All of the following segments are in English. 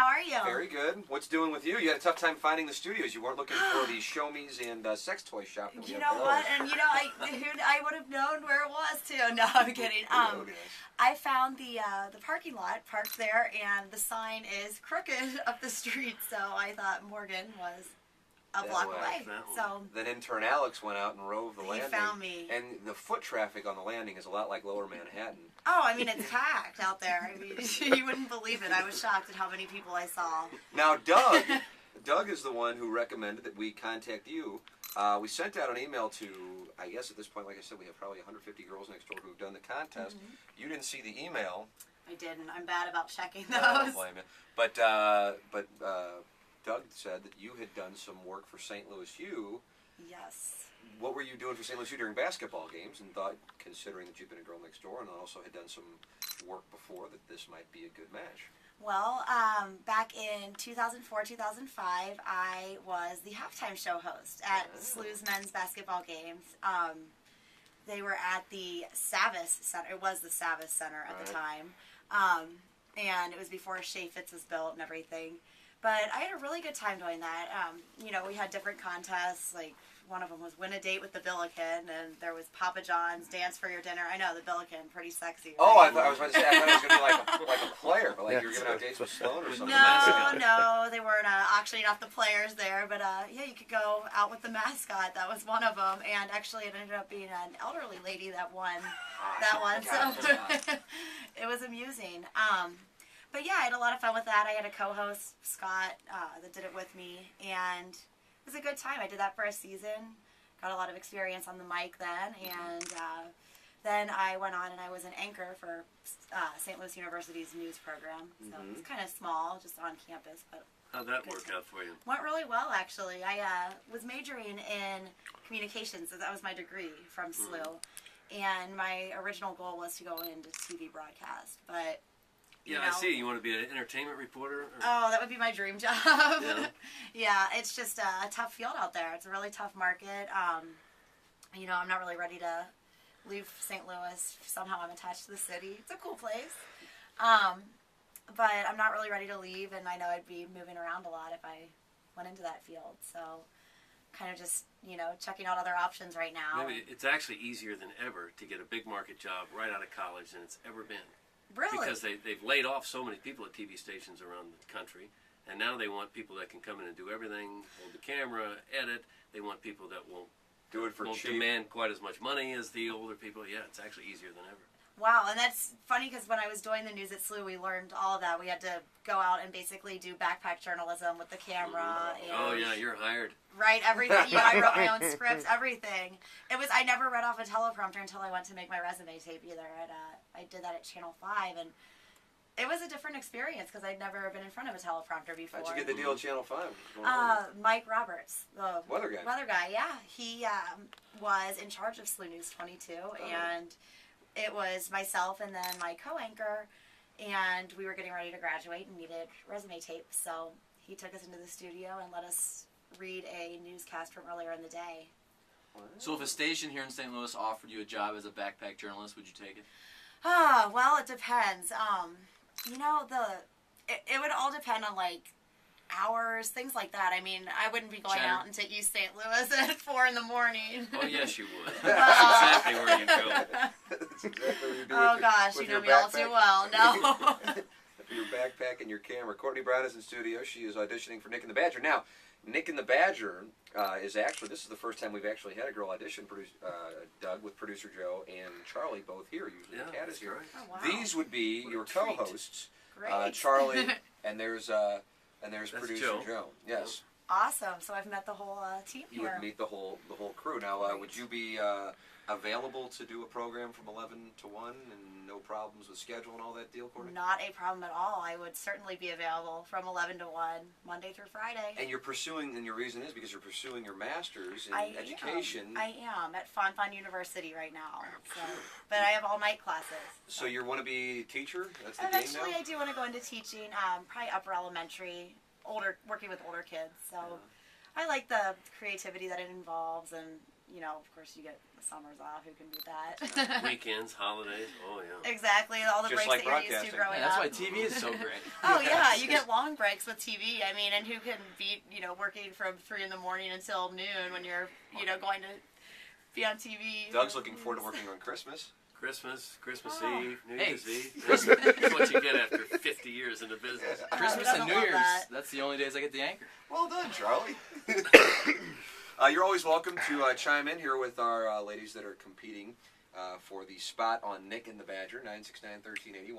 How are you? Very good. What's doing with you? You had a tough time finding the studios. You weren't looking for the show-me's and sex toy shop. You know what? And you know, I would have known where it was too. No, I'm kidding. I found the parking lot parked there, and the sign is crooked up the street. So I thought Morgan was a block away. So then intern Alex went out and rove the landing. He found me. And the foot traffic on the landing is a lot like Lower Manhattan. Oh, I mean, it's packed out there. I mean, you wouldn't believe it. I was shocked at how many people I saw. Now, Doug is the one who recommended that we contact you. We sent out an email to, I guess at this point, like I said, we have probably 150 girls next door who've done the contest. You didn't see the email. I didn't. I'm bad about checking those. I don't blame you. But Doug said that you had done some work for St. Louis U. Yes. What were you doing for St. Louis U during basketball games, and thought, considering that you've been a girl next door and also had done some work before, that this might be a good match? Well, back in 2004, 2005, I was the halftime show host at SLU's men's basketball games. They were at the Savas Center. It was the Savas Center at the time. And it was before Shea Fitz was built and everything. But I had a really good time doing that. You know, we had different contests, like one of them was win a date with the Billiken, and there was Papa John's dance for your dinner. I know, the Billiken, pretty sexy. Right? Oh, I was about to say, I thought it was going to be like a player, but like you were giving out dates with Sloan or something. No, they weren't auctioning off the players there, but yeah, you could go out with the mascot. That was one of them, and actually it ended up being an elderly lady that won that one, so it was amusing. But yeah, I had a lot of fun with that. I had a co-host, Scott, that did it with me, and it was a good time. I did that for a season, got a lot of experience on the mic then, and then I went on and I was an anchor for St. Louis University's news program. So it was kind of small, just on campus. But how'd that work out for you? Went really well, actually. I was majoring in communications, so that was my degree from SLU. And my original goal was to go into TV broadcast, but yeah, I see. You want to be an entertainment reporter? Or? Oh, that would be my dream job. Yeah, yeah, it's just a tough field out there. It's a really tough market. You know, I'm not really ready to leave St. Louis. Somehow I'm attached to the city. It's a cool place. But I'm not really ready to leave, and I know I'd be moving around a lot if I went into that field. So kind of just, you know, checking out other options right now. Maybe it's actually easier than ever to get a big market job right out of college than it's ever been. Really? Because they've laid off so many people at TV stations around the country, and now they want people that can come in and do everything, hold the camera, edit. They want people that won't do it for cheap. Demand quite as much money as the older people. Yeah, it's actually easier than ever. Wow, and that's funny because when I was doing the news at SLU, we learned all of that. We had to go out and basically do backpack journalism with the camera. And oh yeah, you're hired. Right, everything. You know, I wrote my own scripts, everything. I never read off a teleprompter until I went to make my resume tape either. I did that at Channel 5, and it was a different experience because I'd never been in front of a teleprompter before. How'd you get the deal at Channel 5? Mike Roberts, the weather guy. Yeah, he was in charge of SLU News 22, and it was myself and then my co-anchor, and we were getting ready to graduate and needed resume tape, so he took us into the studio and let us read a newscast from earlier in the day. So if a station here in St. Louis offered you a job as a backpack journalist, would you take it? Well, it depends. You know, it would all depend on, like, hours, things like that. I mean, I wouldn't be going out into East St. Louis at 4 in the morning. Oh, yes, you would. That's exactly where you'd go. That's exactly what you do. Oh, gosh, you know me all too well. No. Your backpack and your camera. Courtney Brown is in studio. She is auditioning for Nick and the Badger. Now, Nick and the Badger is actually, this is the first time we've actually had a girl audition, Doug with producer Joe and Charlie both here. Usually the cat is here. Oh, wow. These would be your co-hosts, Great. Charlie, and there's producer Joe. Yes. Awesome. So I've met the whole team here. You would meet the whole crew. Now, would you be available to do a program from 11 to 1 and no problems with schedule and all that deal, Courtney? Not a problem at all. I would certainly be available from 11 to 1, Monday through Friday. And you're pursuing, and your reason is because you're pursuing your master's in education. I am at Fon University right now. So, but I have all-night classes. So you want to be a teacher? That's the Eventually, game now? I do want to go into teaching, probably upper elementary, working with older kids. So I like the creativity that it involves, and of course, you get the summers off. Who can beat that? Weekends, holidays. Oh yeah. Exactly, all the Just breaks like that you're used to broadcasting. growing That's up. why TV is so great. Oh yeah, you get long breaks with TV. I mean, and who can beat working from 3 in the morning until noon when you're going to be on TV? Doug's looking forward to working on Christmas. Christmas Oh. Eve, New Hey. Year's Eve. That's what you get after 50 years in the business. Christmas doesn't and New love Year's, that. that's the only days I get the anchor. Well done, Charlie. You're always welcome to chime in here with our ladies that are competing for the spot on Nick and the Badger, 969-1380,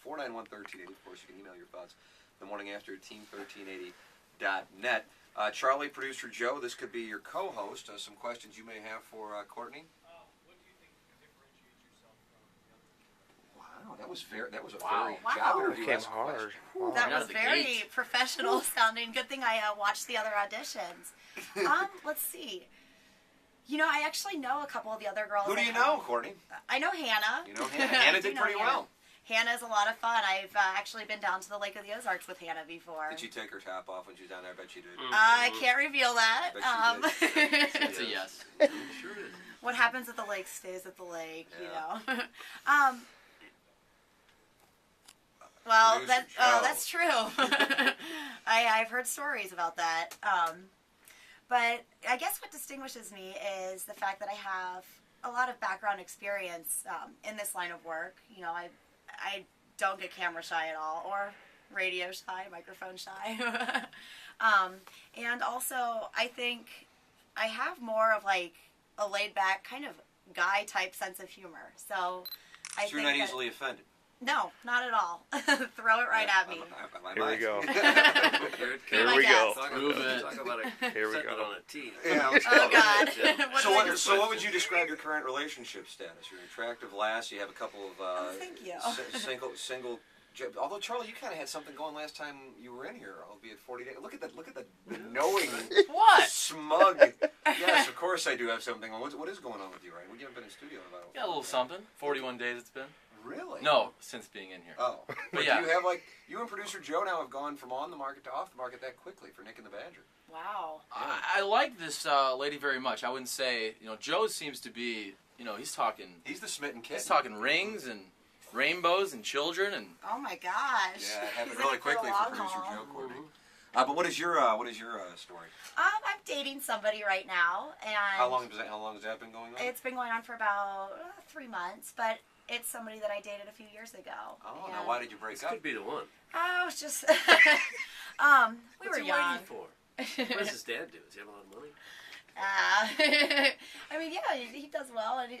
1-800-491-1380. Of course, you can email your thoughts the morning after at team1380.net. Charlie, producer Joe, this could be your co-host. Some questions you may have for Courtney. What do you think differentiates yourself from the others? Wow, that was very Wow. job Wow. interview. Came hard. Wow. That Right out was of the very gate. professional sounding. Good thing I watched the other auditions. Let's see. I actually know a couple of the other girls. Who do you know, Courtney? I know Hannah. You know Hannah. Hannah I do did know pretty Hannah. well. Hannah's a lot of fun. I've actually been down to the Lake of the Ozarks with Hannah before. Did she take her top off when she was down there? I bet she did. I can't reveal that. Bet she That's a yes. Sure is. What happens at the lake stays at the lake, Yeah. Well, Producer Joe. that's true. I've heard stories about that. But I guess what distinguishes me is the fact that I have a lot of background experience in this line of work. I don't get camera shy at all, or radio shy, microphone shy. And also, I think I have more of like a laid back kind of guy type sense of humor. So I So you're think not that- easily offended. No, not at all. Throw it right at me. Here we go. Here it Here comes. we go. Talk Move about, it. talk about Here we setting go. it on a tee. Yeah. Oh God. What So did I what, just- so what would you describe your current relationship status? You're an attractive lass. You have a couple of thank you. single. Although Charlie, you kind of had something going last time you were in here, albeit 40 days. Look at the knowing, What? smug. Yes, of course I do have something on. What is going on with you, right? You haven't been in studio in about. Got a little something. 41 days it's been. Really? No, since being in here. Oh, but yeah. you have you and producer Joe now have gone from on the market to off the market that quickly for Nick and the Badger. Wow. I like this lady very much. I wouldn't say, Joe seems to be, he's talking He's the smitten kid. He's talking rings and rainbows and children and Oh my gosh. Yeah, it happened He's in really it for the quickly for long producer haul. Joe, Courtney. But what is your story? I'm dating somebody right now, and How long has that been going on? it's been going on for about 3 months, but it's somebody that I dated a few years ago. Oh, and now why did you break This up? could be the one. I was just, we What's were he young. waiting for? What does his dad do? Does he have a lot of money? I mean, yeah, he does well, and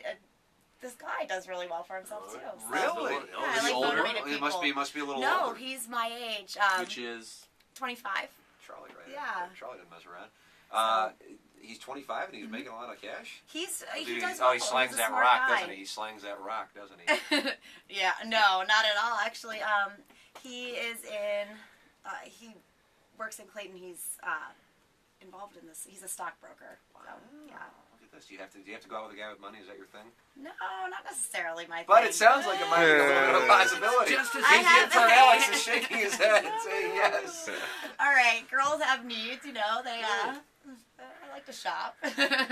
this guy does really well for himself too. So. Really? Yeah, I Is he like older? motivated It must be a little No, older. he's my age. which is 25. Charlie, right? Yeah. Charlie didn't mess around. He's 25 and he's making a lot of cash. He Dude, does oh, well. he slangs He's a that smart rock, guy. doesn't he? He slangs that rock, doesn't he? Yeah, no, not at all. Actually, he is in. He works in Clayton. He's involved in this. He's a stockbroker. So, yeah. Look at this. Do you have to go out with a guy with money? Is that your thing? No, not necessarily my But thing. it sounds like it might be a little bit of a possibility. Just as I easy have- as Turn Alex is shaking his head and saying yes. All right, girls have needs. They. I like to shop.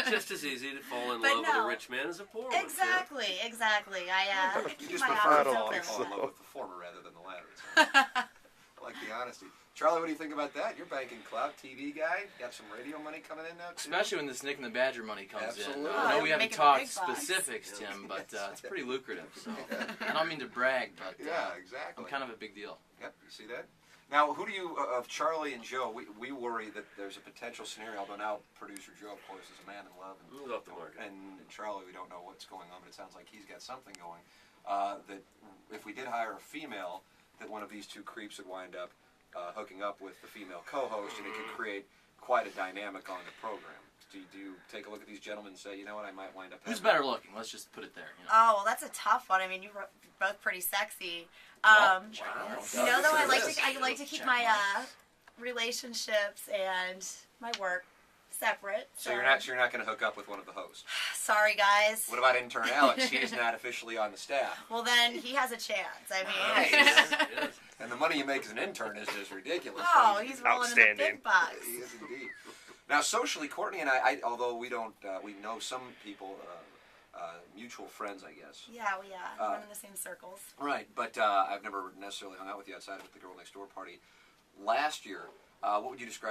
just as easy to fall in But love with no. a rich man as a poor one. yeah? Exactly. I You keep just my prefer options falling open. in love with the former rather than the latter. I like the honesty. Charlie, what do you think about that? You're banking clout, TV guy. Got some radio money coming in now, too? especially when this Nick and the Badger money comes Absolutely. in. Oh, I know you're we haven't making the talked big bucks. specifics, Tim, but it's pretty lucrative. So I don't mean to brag, but Yeah, exactly. I'm kind of a big deal. Yep, you see that? Now, who do you, of Charlie and Joe, we worry that there's a potential scenario, although now producer Joe, of course, is a man in love. Move off the market. And Charlie, we don't know what's going on, but it sounds like he's got something going. That if we did hire a female, that one of these two creeps would wind up hooking up with the female co-host, and it could create quite a dynamic on the program. Do you take a look at these gentlemen and say, you know what, I might wind up Who's having- better looking? Let's just put it there. Oh, well, that's a tough one. I mean, you're both pretty sexy. Wow. Though I like to keep Check my mark. relationships and my work separate. So you're not going to hook up with one of the hosts. Sorry, guys. What about intern Alex? He is not officially on the staff. Well, then he has a chance. I mean, Nice. Yes. And the money you make as an intern is just ridiculous. oh, he's rolling in the Outstanding. big bucks. He is indeed. Now, socially, Courtney and I although we don't, we know some people, mutual friends, I guess. Yeah, we run in the same circles. Right, but I've never necessarily hung out with you outside of the girl next door party. Last year, what would you describe